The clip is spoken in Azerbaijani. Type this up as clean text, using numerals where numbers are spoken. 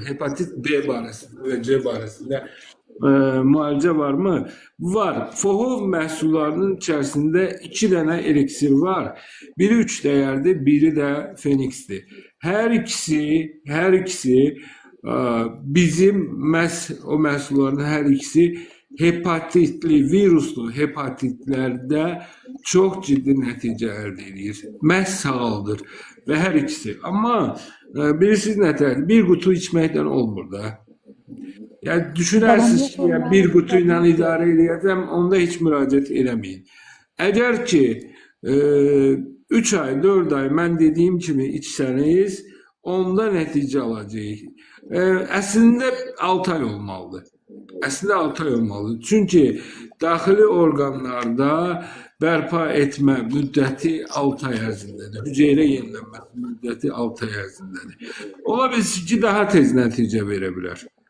Hepatit B barəsində və C barəsində müalicə varmı? Var. FOHOV məhsullarının içərisində 2 dənə eliksir var. Biri 3 dəyərdir, biri də Fenixdir. Hər ikisi bizim o məhsulların hər ikisi hepatitli, viruslu hepatitlərdə çox ciddi nəticə əldə edir. Məhz sağaldır və hər ikisi. Amma bilirsiniz nətərdir? Bir qutu içməkdən olmur da. Yəni düşünərsiniz ki, yəni, bir qutu ilə idarə edəcəm, onda heç müraciət eləməyin. Əgər ki 3 ay, 4 ay mən dediyim kimi içsəniz, onda nəticə alacağıq. Əslində 6 ay olmalıdır. Əslində 6 ay olmalıdır. Çünki daxili orqanlarda bərpa etmə müddəti 6 ay ərzindədir. Hüceyrə yenilənmə müddəti 6 ay ərzindədir. Ola bilsin ki, daha tez nəticə verə bilər.